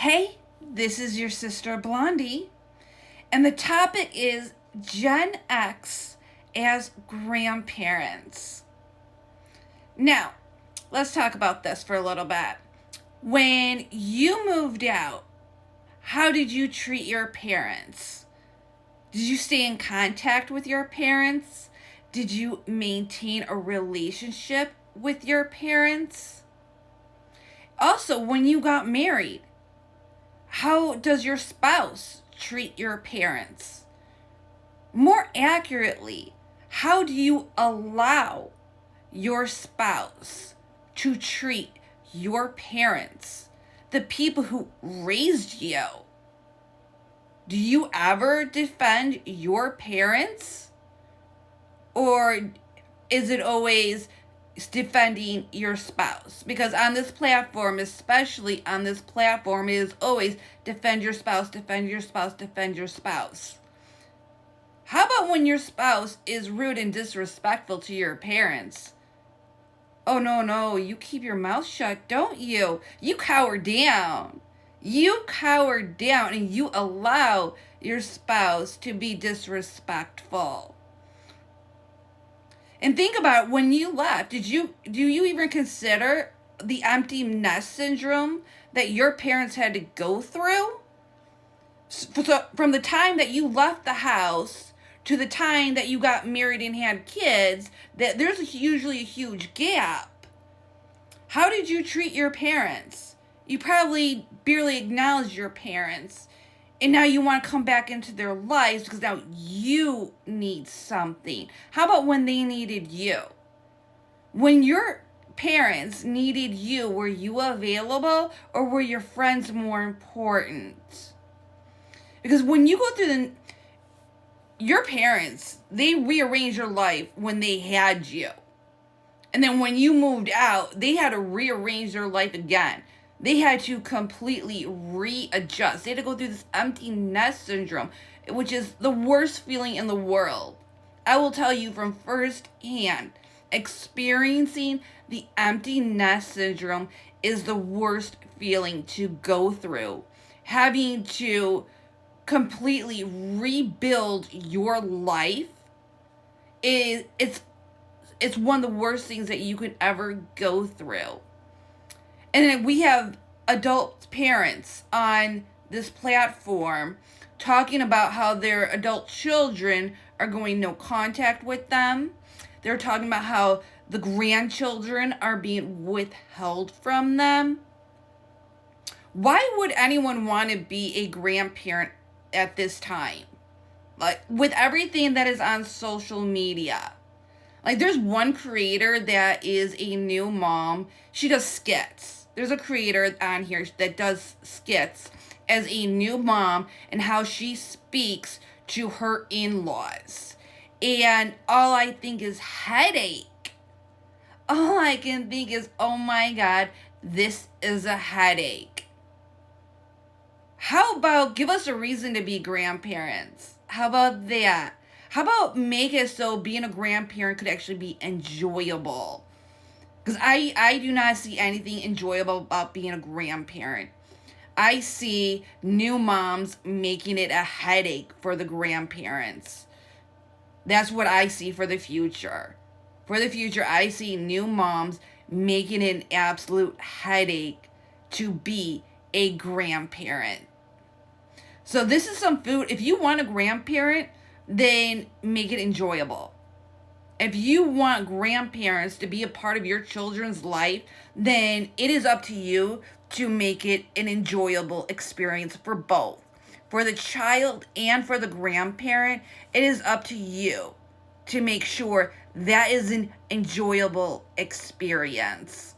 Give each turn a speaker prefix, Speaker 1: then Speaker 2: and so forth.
Speaker 1: Hey, this is your sister Blondie, and the topic is Gen X as grandparents. Now, let's talk about this for a little bit. When you moved out, how did you treat your parents? Did you stay in contact with your parents? Did you maintain a relationship with your parents? Also, when you got married, how does your spouse treat your parents? More accurately, how do you allow your spouse to treat your parents, the people who raised you? Do you ever defend your parents? Or is it always defending your spouse? Because on this platform, especially on this platform, it is always defend your spouse, defend your spouse, defend your spouse. How about when your spouse is rude and disrespectful to your parents? Oh, no, you keep your mouth shut, don't you? You cower down. You cower down and you allow your spouse to be disrespectful. And think about when you left, do you even consider the empty nest syndrome that your parents had to go through? So from the time that you left the house to the time that you got married and had kids, that there's usually a huge gap. How did you treat your parents? You probably barely acknowledged your parents. And now you want to come back into their lives because now you need something. How about when they needed you? When your parents needed you, were you available or were your friends more important? Because when you go through your parents, they rearranged your life when they had you. And then when you moved out, they had to rearrange their life again. They had to completely readjust. They had to go through this empty nest syndrome, which is the worst feeling in the world. I will tell you from first hand, experiencing the empty nest syndrome is the worst feeling to go through. Having to completely rebuild your life it's one of the worst things that you could ever go through. And then we have adult parents on this platform talking about how their adult children are going no contact with them. They're talking about how the grandchildren are being withheld from them. Why would anyone want to be a grandparent at this time? Like, with everything that is on social media. Like, there's one creator that is a new mom. She does skits. There's a creator on here that does skits as a new mom and how she speaks to her in-laws. And all I think is headache. All I can think is, oh my God, this is a headache. How about give us a reason to be grandparents? How about that? How about make it so being a grandparent could actually be enjoyable? Because I do not see anything enjoyable about being a grandparent. I see new moms making it a headache for the grandparents. That's what I see for the future. For the future, I see new moms making it an absolute headache to be a grandparent. So this is some food. If you want a grandparent, then make it enjoyable. If you want grandparents to be a part of your children's life, then it is up to you to make it an enjoyable experience for both. For the child and for the grandparent, it is up to you to make sure that is an enjoyable experience.